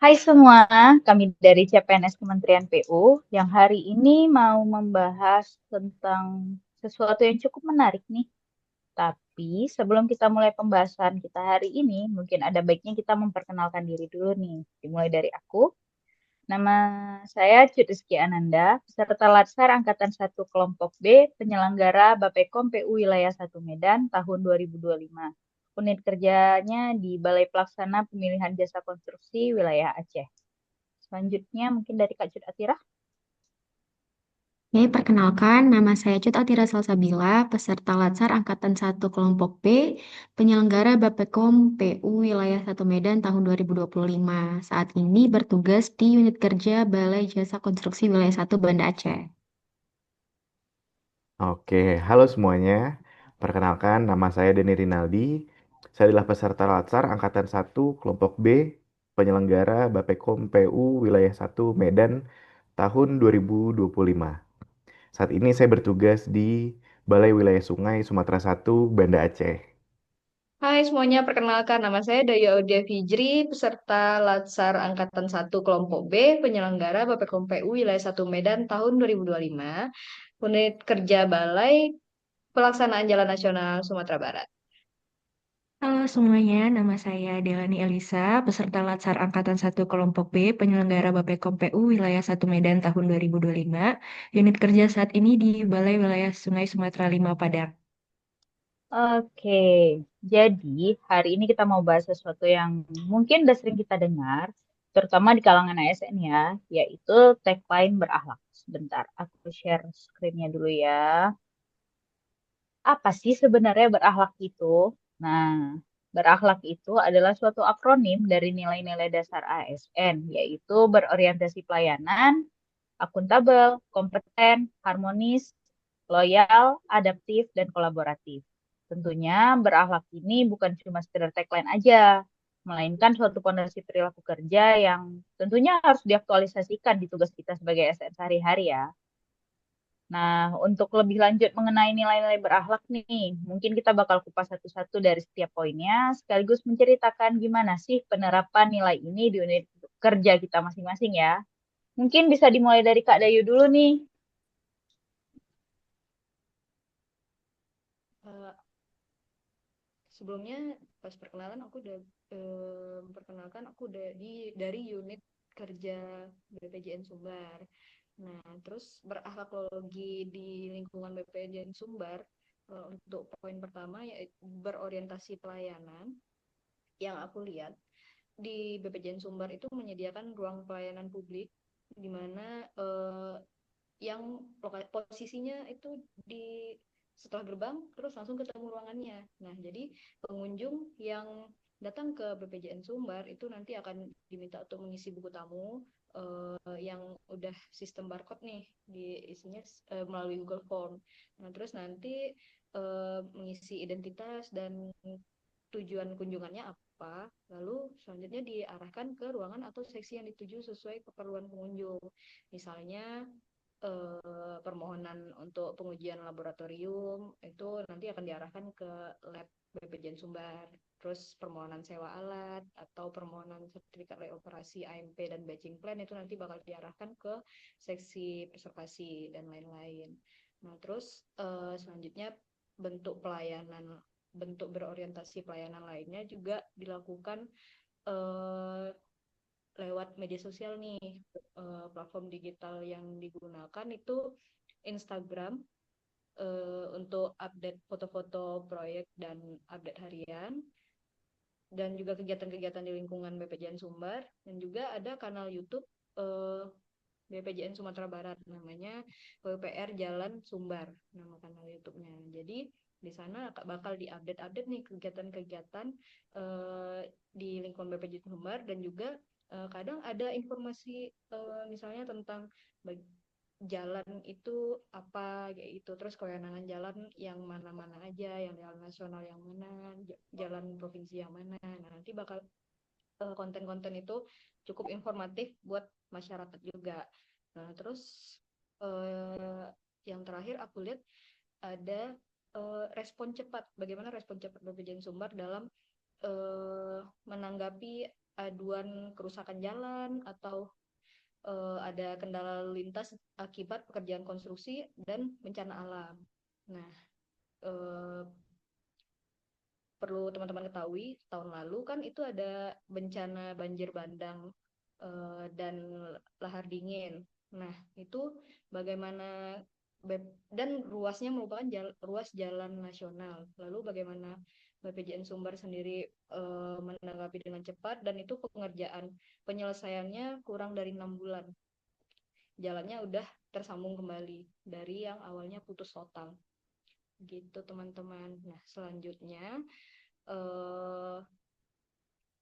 Hai semua, kami dari CPNS Kementerian PU yang hari ini mau membahas tentang sesuatu yang cukup menarik nih. Tapi sebelum kita mulai pembahasan kita hari ini, mungkin ada baiknya kita memperkenalkan diri dulu nih. Dimulai dari aku. Nama saya Cut Rizky Ananda, peserta Latsar Angkatan 1 Kelompok B, penyelenggara Bappekom PU Wilayah 1 Medan tahun 2025. Unit kerjanya di Balai Pelaksana Pemilihan Jasa Konstruksi Wilayah Aceh. Selanjutnya mungkin dari Kak Cut Atira. Oke, perkenalkan, nama saya Cut Atira Salsabila, peserta Latsar Angkatan 1 Kelompok B, penyelenggara Bappekom PU Wilayah 1 Medan tahun 2025. Saat ini bertugas di unit kerja Balai Jasa Konstruksi Wilayah 1 Banda Aceh. Oke, halo semuanya. Perkenalkan, nama saya Denny Rinaldi. Saya adalah peserta Latsar Angkatan 1 Kelompok B, penyelenggara Bappekom PU Wilayah 1 Medan tahun 2025. Saat ini saya bertugas di Balai Wilayah Sungai Sumatera 1, Banda Aceh. Hai semuanya, perkenalkan nama saya Daya Audia Fijri, peserta Latsar Angkatan 1 Kelompok B, penyelenggara Bappekom PU Wilayah 1 Medan tahun 2025, unit kerja Balai Pelaksanaan Jalan Nasional Sumatera Barat. Halo semuanya, nama saya Delani Elisa, peserta Latsar Angkatan 1 Kelompok B, penyelenggara Bappekom PU Wilayah 1 Medan tahun 2025. Unit kerja saat ini di Balai Wilayah Sungai Sumatera 5 Padang. Oke, jadi hari ini kita mau bahas sesuatu yang mungkin udah sering kita dengar, terutama di kalangan ASN ya, yaitu tagline berakhlak. Sebentar, aku share screen-nya dulu ya. Apa sih sebenarnya berakhlak itu? Nah, berakhlak itu adalah suatu akronim dari nilai-nilai dasar ASN, yaitu berorientasi pelayanan, akuntabel, kompeten, harmonis, loyal, adaptif, dan kolaboratif. Tentunya berakhlak ini bukan cuma sekedar tagline aja, melainkan suatu pondasi perilaku kerja yang tentunya harus diaktualisasikan di tugas kita sebagai ASN sehari-hari ya. Nah, untuk lebih lanjut mengenai nilai-nilai berakhlak nih, mungkin kita bakal kupas satu-satu dari setiap poinnya, sekaligus menceritakan gimana sih penerapan nilai ini di unit kerja kita masing-masing ya. Mungkin bisa dimulai dari Kak Dayu dulu nih. Eh, Sebelumnya pas perkenalan aku udah memperkenalkan aku udah dari unit kerja BPJN Sumbar. Nah, terus berakhlakologi di lingkungan BPJN Sumbar untuk poin pertama yaitu berorientasi pelayanan. Yang aku lihat di BPJN Sumbar itu menyediakan ruang pelayanan publik di mana yang posisinya itu di setelah gerbang terus langsung ketemu ruangannya. Nah, jadi pengunjung yang datang ke BPJN Sumbar itu nanti akan diminta untuk mengisi buku tamu yang udah sistem barcode nih diisinya melalui Google Form. Nah, terus nanti mengisi identitas dan tujuan kunjungannya apa, lalu selanjutnya diarahkan ke ruangan atau seksi yang dituju sesuai keperluan pengunjung. Misalnya permohonan untuk pengujian laboratorium itu nanti akan diarahkan ke lab BPJN Sumbar. Terus permohonan sewa alat atau permohonan sertifikat layak operasi AMP dan batching plan itu nanti bakal diarahkan ke seksi preservasi dan lain-lain. Nah, terus selanjutnya bentuk pelayanan bentuk berorientasi pelayanan lainnya juga dilakukan eh, lewat media sosial nih. Platform digital yang digunakan itu Instagram untuk update foto-foto proyek dan update harian, dan juga kegiatan-kegiatan di lingkungan BPJN Sumbar, dan juga ada kanal YouTube BPJN Sumatera Barat namanya WPR Jalan Sumbar, nama kanal YouTube-nya. Jadi di sana bakal diupdate-update nih kegiatan-kegiatan di lingkungan BPJN Sumbar, dan juga kadang ada informasi misalnya tentang jalan itu apa kayak itu, terus kewenangan jalan yang mana-mana aja, yang jalan nasional yang mana, jalan provinsi yang mana. Nah, nanti bakal konten-konten itu cukup informatif buat masyarakat juga. Nah, terus eh, yang terakhir aku lihat ada respon cepat. Bagaimana respon cepat BPJN Sumbar dalam menanggapi aduan kerusakan jalan atau ada kendala lalu lintas akibat pekerjaan konstruksi dan bencana alam. Nah, perlu teman-teman ketahui, tahun lalu kan itu ada bencana banjir bandang dan lahar dingin. Nah, itu bagaimana dan ruasnya merupakan ruas jalan nasional. Lalu bagaimana BPJN Sumbar sendiri menanggapi dengan cepat, dan itu pengerjaan penyelesaiannya kurang dari 6 bulan. Jalannya udah tersambung kembali dari yang awalnya putus total. Gitu teman-teman. Nah, selanjutnya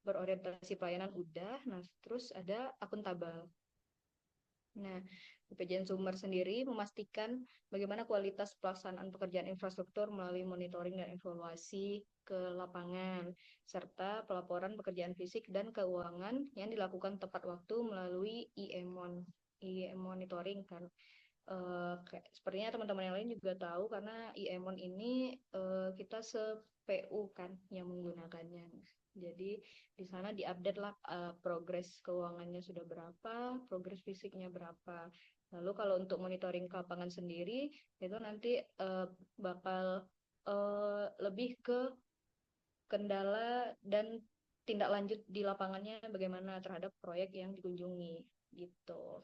berorientasi pelayanan udah. Nah, terus ada akuntabel. Nah, BPJN Sumber sendiri memastikan bagaimana kualitas pelaksanaan pekerjaan infrastruktur melalui monitoring dan evaluasi ke lapangan, serta pelaporan pekerjaan fisik dan keuangan yang dilakukan tepat waktu melalui IEMON monitoring kan. Sepertinya teman-teman yang lain juga tahu karena IEMON ini kita se-PU kan yang menggunakannya. Jadi di sana diupdate lah progres keuangannya sudah berapa, progres fisiknya berapa. Lalu kalau untuk monitoring ke lapangan sendiri itu nanti bakal lebih ke kendala dan tindak lanjut di lapangannya bagaimana terhadap proyek yang dikunjungi gitu.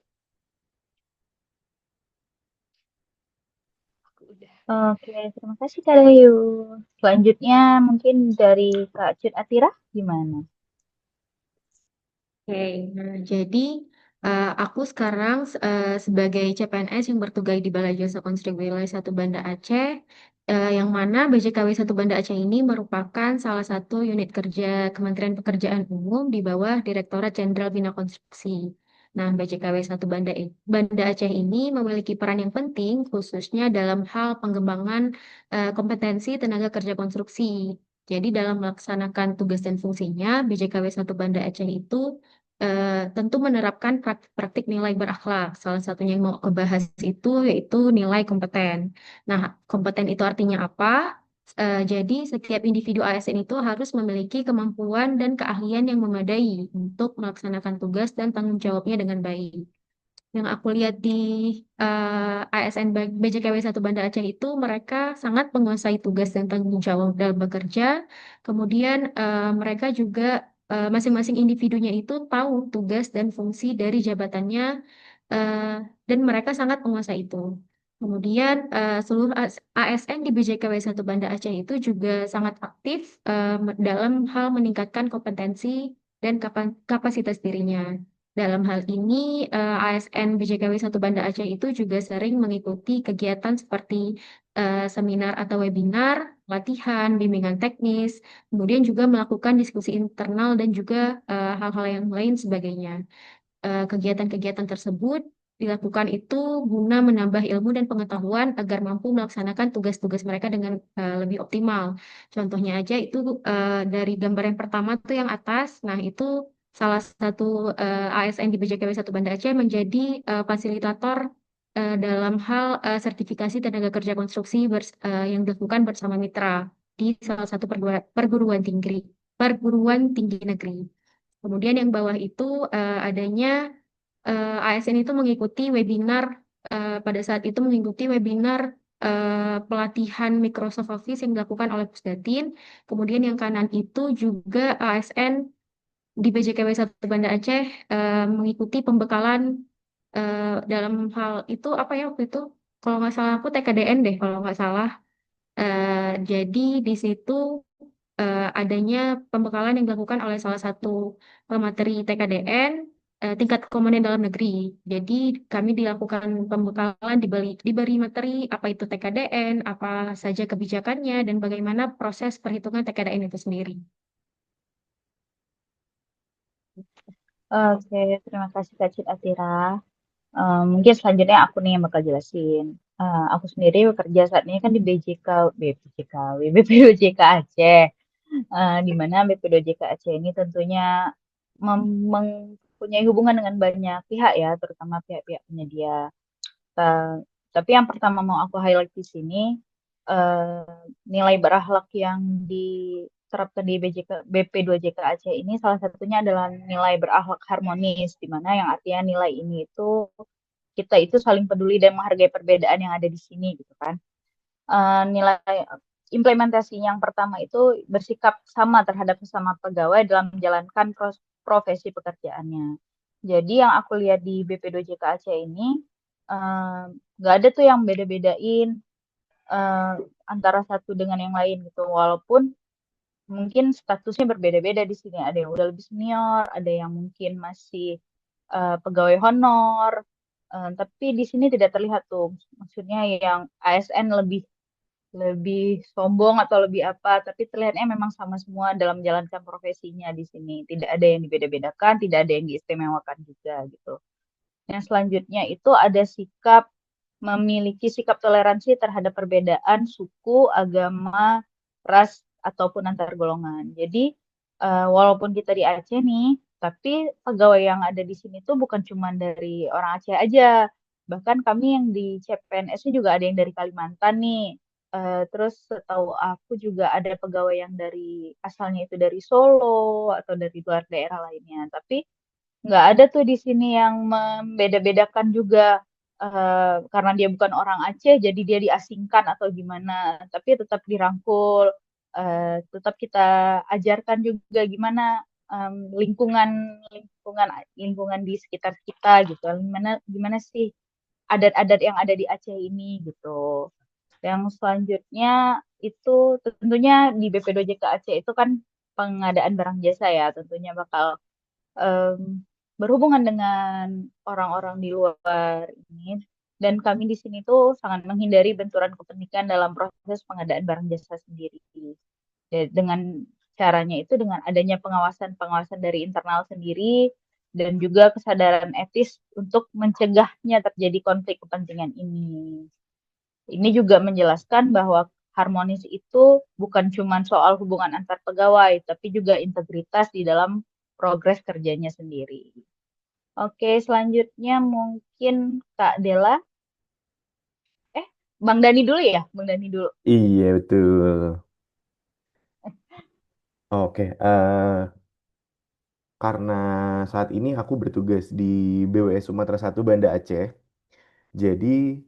Udah. Oke, terima kasih Kak Dayu. Selanjutnya mungkin dari Kak Cut Atira, gimana? Oke, nah jadi aku sekarang sebagai CPNS yang bertugas di Balai Jasa Konstruk Wilayah 1 Banda Aceh, yang mana BJKW 1 Banda Aceh ini merupakan salah satu unit kerja Kementerian Pekerjaan Umum di bawah Direktorat Jenderal Bina Konstruksi. Nah, BJKW 1 Banda Aceh ini memiliki peran yang penting khususnya dalam hal pengembangan kompetensi tenaga kerja konstruksi. Jadi dalam melaksanakan tugas dan fungsinya, BJKW 1 Banda Aceh itu tentu menerapkan praktik nilai berakhlak. Salah satunya yang mau aku bahas itu yaitu nilai kompeten. Nah, kompeten itu artinya apa? Jadi setiap individu ASN itu harus memiliki kemampuan dan keahlian yang memadai untuk melaksanakan tugas dan tanggung jawabnya dengan baik. Yang aku lihat di ASN BJKW 1 Banda Aceh itu mereka sangat menguasai tugas dan tanggung jawab dalam bekerja. Kemudian mereka juga masing-masing individunya itu tahu tugas dan fungsi dari jabatannya eh, dan mereka sangat menguasai itu. Kemudian seluruh ASN di BJKW 1 Banda Aceh itu juga sangat aktif dalam hal meningkatkan kompetensi dan kapasitas dirinya. Dalam hal ini, ASN BJKW 1 Banda Aceh itu juga sering mengikuti kegiatan seperti seminar atau webinar, latihan, bimbingan teknis, kemudian juga melakukan diskusi internal dan juga hal-hal yang lain sebagainya. Kegiatan-kegiatan tersebut dilakukan itu guna menambah ilmu dan pengetahuan agar mampu melaksanakan tugas-tugas mereka dengan lebih optimal. Contohnya aja itu dari gambar yang pertama tuh yang atas, nah itu salah satu ASN di BJKW 1 Banda Aceh menjadi fasilitator dalam hal sertifikasi tenaga kerja konstruksi yang dilakukan bersama mitra di salah satu perguruan tinggi negeri. Kemudian yang bawah itu adanya ASN itu mengikuti webinar pada saat itu mengikuti webinar pelatihan Microsoft Office yang dilakukan oleh Pusdatin. Kemudian yang kanan itu juga ASN di BJKW 1 Banda Aceh mengikuti pembekalan dalam hal itu apa ya waktu itu? Kalau nggak salah aku TKDN deh kalau nggak salah. Jadi di situ adanya pembekalan yang dilakukan oleh salah satu pemateri TKDN tingkat komonen dalam negeri. Jadi kami dilakukan pembekalan diberi materi apa itu TKDN, apa saja kebijakannya, dan bagaimana proses perhitungan TKDN itu sendiri. Oke, terima kasih Kak Cut Atira. Mungkin selanjutnya aku nih yang bakal jelasin. Aku sendiri bekerja saat ini kan di BPDOJK Aceh, di mana BPDOJK Aceh ini tentunya mempunyai hubungan dengan banyak pihak ya, terutama pihak-pihak penyedia. Tapi yang pertama mau aku highlight di sini, nilai berakhlak yang terapkan di BP2JK Aceh ini salah satunya adalah nilai berakhlak harmonis, di mana yang artinya nilai ini itu kita itu saling peduli dan menghargai perbedaan yang ada di sini gitu kan. Nilai implementasi yang pertama itu bersikap sama terhadap sesama pegawai dalam menjalankan profesi pekerjaannya. Jadi yang aku lihat di BP2JK Aceh ini nggak ada tuh yang beda-bedain eh, antara satu dengan yang lain gitu. Walaupun mungkin statusnya berbeda-beda di sini. Ada yang udah lebih senior, ada yang mungkin masih pegawai honor. Tapi di sini tidak terlihat tuh, maksudnya yang ASN lebih lebih sombong atau lebih apa, tapi terlihatnya memang sama semua dalam menjalankan profesinya di sini. Tidak ada yang dibeda-bedakan, tidak ada yang diistimewakan juga gitu. Yang selanjutnya itu ada memiliki sikap toleransi terhadap perbedaan suku, agama, ras, ataupun antar golongan. Jadi, walaupun kita di Aceh nih, tapi pegawai yang ada di sini tuh bukan cuma dari orang Aceh aja. Bahkan kami yang di CPNS -nya juga ada yang dari Kalimantan nih. Terus setahu aku juga ada pegawai yang asalnya itu dari Solo atau dari luar daerah lainnya. Tapi nggak ada tuh di sini yang membeda-bedakan juga karena dia bukan orang Aceh jadi dia diasingkan atau gimana, tapi tetap dirangkul, tetap kita ajarkan juga gimana lingkungan lingkungan lingkungan di sekitar kita gitu, gimana gimana sih adat-adat yang ada di Aceh ini gitu. Yang selanjutnya itu tentunya di BP2JK Aceh itu kan pengadaan barang jasa ya, tentunya bakal em, berhubungan dengan orang-orang di luar ini, dan kami di sini tuh sangat menghindari benturan kepentingan dalam proses pengadaan barang jasa sendiri. Dengan caranya itu dengan adanya pengawasan-pengawasan dari internal sendiri dan juga kesadaran etis untuk mencegahnya terjadi konflik kepentingan ini. Ini juga menjelaskan bahwa harmonis itu bukan cuma soal hubungan antar pegawai, tapi juga integritas di dalam progres kerjanya sendiri. Oke, selanjutnya mungkin Kak Dela. Bang Dani dulu ya? Bang Dani dulu. Iya, betul. Oke, karena saat ini aku bertugas di BWS Sumatera Satu Banda Aceh, jadi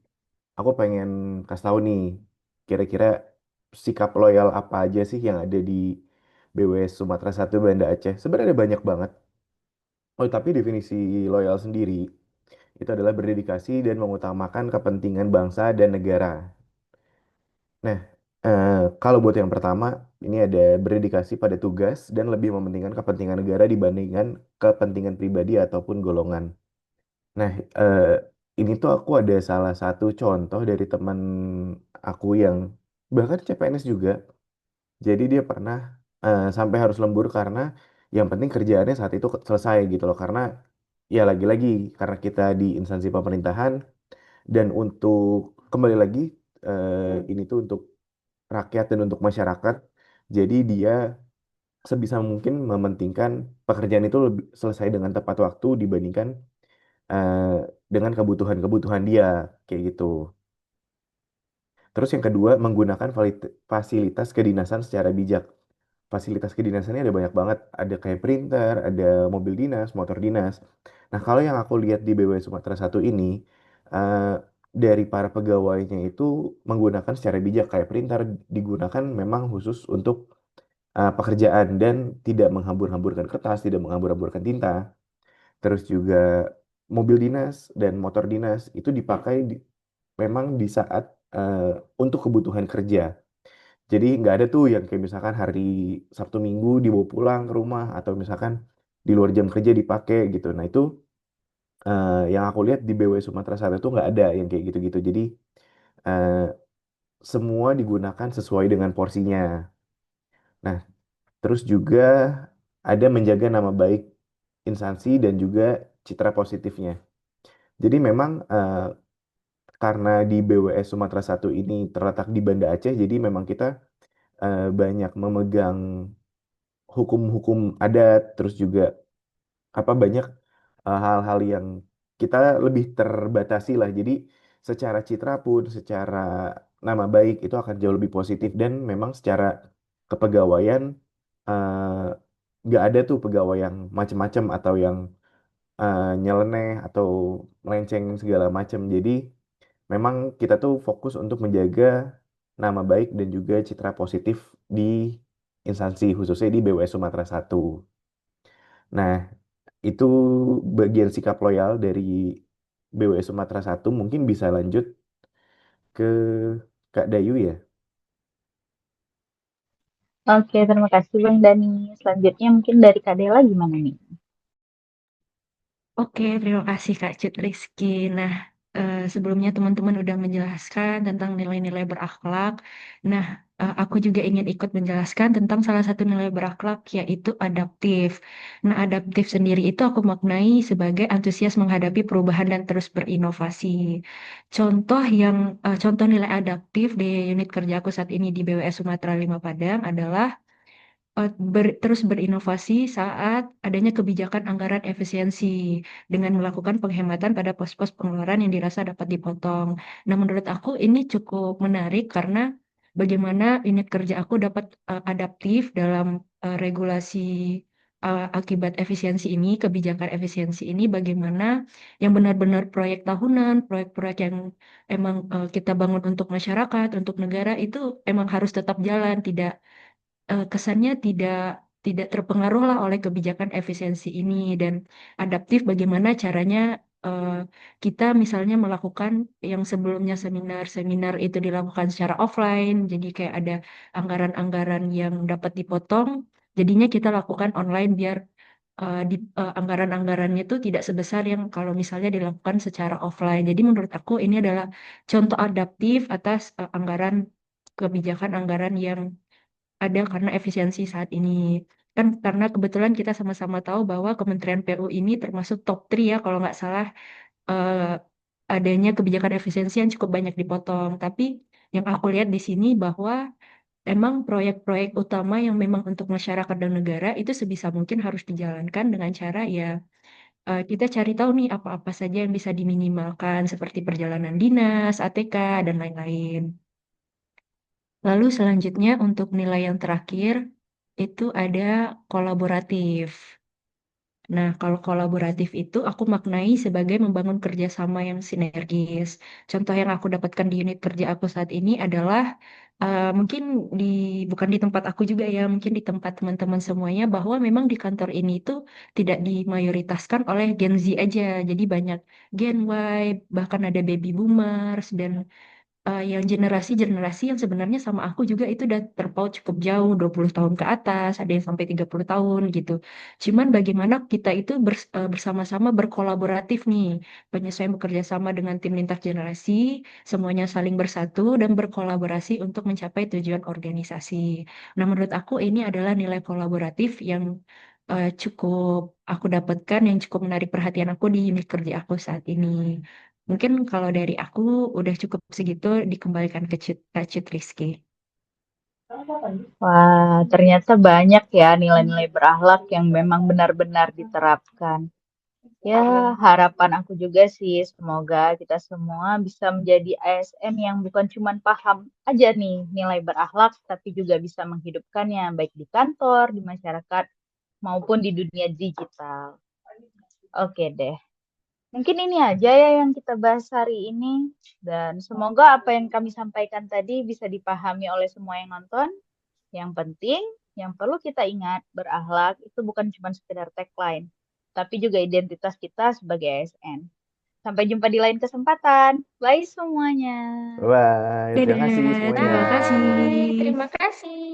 aku pengen kasih tahu nih, kira-kira sikap loyal apa aja sih yang ada di BWS Sumatera Satu Banda Aceh. Sebenarnya ada banyak banget. Oh, tapi definisi loyal sendiri itu adalah berdedikasi dan mengutamakan kepentingan bangsa dan negara. Nah, kalau buat yang pertama, ini ada berdedikasi pada tugas dan lebih mementingkan kepentingan negara dibandingkan kepentingan pribadi ataupun golongan. Nah, ini tuh aku ada salah satu contoh dari teman aku yang bahkan CPNS juga. Jadi dia pernah sampai harus lembur karena yang penting kerjaannya saat itu selesai gitu loh. Karena ya lagi-lagi karena kita di instansi pemerintahan dan untuk kembali lagi ini tuh untuk rakyat dan untuk masyarakat. Jadi dia sebisa mungkin mementingkan pekerjaan itu lebih selesai dengan tepat waktu dibandingkan eh, dengan kebutuhan-kebutuhan dia kayak gitu. Terus yang kedua, menggunakan fasilitas kedinasan secara bijak. Fasilitas kedinasannya ada banyak banget. Ada kayak printer, ada mobil dinas, motor dinas. Nah, kalau yang aku lihat di BW Sumatera Satu ini, eh, dari para pegawainya itu menggunakan secara bijak. Kayak printer digunakan memang khusus untuk pekerjaan dan tidak menghambur-hamburkan kertas, tidak menghambur-hamburkan tinta. Terus juga mobil dinas dan motor dinas itu dipakai memang di saat eh, untuk kebutuhan kerja. Jadi nggak ada tuh yang kayak misalkan hari Sabtu Minggu dibawa pulang ke rumah atau misalkan di luar jam kerja dipakai gitu. Nah itu yang aku lihat di BW Sumatera Selatan itu nggak ada yang kayak gitu-gitu. Jadi eh, semua digunakan sesuai dengan porsinya. Nah terus juga ada menjaga nama baik instansi dan juga citra positifnya. Jadi memang karena di BWS Sumatera Satu ini terletak di Banda Aceh, jadi memang kita banyak memegang hukum-hukum adat, terus juga apa banyak hal-hal yang kita lebih terbatasi lah. Jadi secara citra pun, secara nama baik itu akan jauh lebih positif dan memang secara kepegawaian eh, nggak ada tuh pegawai yang macem-macem atau yang nyeleneh atau melenceng segala macam. Jadi memang kita tuh fokus untuk menjaga nama baik dan juga citra positif di instansi khususnya di BWS Sumatera 1. Nah, itu bagian sikap loyal dari BWS Sumatera 1 mungkin bisa lanjut ke Kak Dayu ya. Oke, terima kasih Bang Dani. Selanjutnya mungkin dari Kak Dela gimana nih? Oke, terima kasih Kak Cut Rizky. Nah, sebelumnya teman-teman udah menjelaskan tentang nilai-nilai berakhlak. Nah, aku juga ingin ikut menjelaskan tentang salah satu nilai berakhlak, yaitu adaptif. Nah, adaptif sendiri itu aku maknai sebagai antusias menghadapi perubahan dan terus berinovasi. Contoh nilai adaptif di unit kerja aku saat ini di BWS Sumatera 5 Padang adalah terus berinovasi saat adanya kebijakan anggaran efisiensi dengan melakukan penghematan pada pos-pos pengeluaran yang dirasa dapat dipotong. Nah, menurut aku ini cukup menarik karena bagaimana unit kerja aku dapat adaptif dalam regulasi akibat efisiensi ini, kebijakan efisiensi ini, bagaimana yang benar-benar proyek tahunan, proyek-proyek yang emang kita bangun untuk masyarakat, untuk negara itu emang harus tetap jalan, kesannya tidak terpengaruh lah oleh kebijakan efisiensi ini dan adaptif bagaimana caranya eh, kita misalnya melakukan yang sebelumnya seminar-seminar itu dilakukan secara offline, jadi kayak ada anggaran-anggaran yang dapat dipotong, jadinya kita lakukan online biar anggaran-anggarannya itu tidak sebesar yang kalau misalnya dilakukan secara offline. Jadi menurut aku ini adalah contoh adaptif atas kebijakan anggaran yang ada karena efisiensi saat ini. Kan karena kebetulan kita sama-sama tahu bahwa Kementerian PU ini termasuk top 3 ya kalau nggak salah eh, adanya kebijakan efisiensi yang cukup banyak dipotong. Tapi yang aku lihat di sini bahwa emang proyek-proyek utama yang memang untuk masyarakat dan negara itu sebisa mungkin harus dijalankan dengan cara ya kita cari tahu nih apa-apa saja yang bisa diminimalkan seperti perjalanan dinas, ATK, dan lain-lain. Lalu selanjutnya untuk nilai yang terakhir itu ada kolaboratif. Nah, kalau kolaboratif itu aku maknai sebagai membangun kerjasama yang sinergis. Contoh yang aku dapatkan di unit kerja aku saat ini adalah mungkin di bukan di tempat aku juga ya, mungkin di tempat teman-teman semuanya bahwa memang di kantor ini itu tidak dimayoritaskan oleh Gen Z aja. Jadi banyak Gen Y, bahkan ada baby boomers dan yang generasi-generasi yang sebenarnya sama aku juga itu udah terpaut cukup jauh, 20 tahun ke atas, ada yang sampai 30 tahun gitu. Cuman bagaimana kita itu bersama-sama berkolaboratif nih, penyesuaian bekerja sama dengan tim lintas generasi, semuanya saling bersatu dan berkolaborasi untuk mencapai tujuan organisasi. Nah, menurut aku ini adalah nilai kolaboratif yang cukup aku dapatkan, yang cukup menarik perhatian aku di unit kerja aku saat ini. Mungkin kalau dari aku udah cukup segitu dikembalikan ke Kak Cut Rizky. Wah, ternyata banyak ya nilai-nilai berakhlak yang memang benar-benar diterapkan. Ya, harapan aku juga sih, semoga kita semua bisa menjadi ASN yang bukan cuma paham aja nih nilai berakhlak, tapi juga bisa menghidupkannya baik di kantor, di masyarakat, maupun di dunia digital. Oke deh. Mungkin ini aja ya yang kita bahas hari ini. Dan semoga apa yang kami sampaikan tadi bisa dipahami oleh semua yang nonton. Yang penting, yang perlu kita ingat, berakhlak itu bukan cuma sekedar tagline, tapi juga identitas kita sebagai ASN. Sampai jumpa di lain kesempatan. Bye semuanya. Bye, terima kasih Dadah, semuanya. terima kasih. Bye. Terima kasih.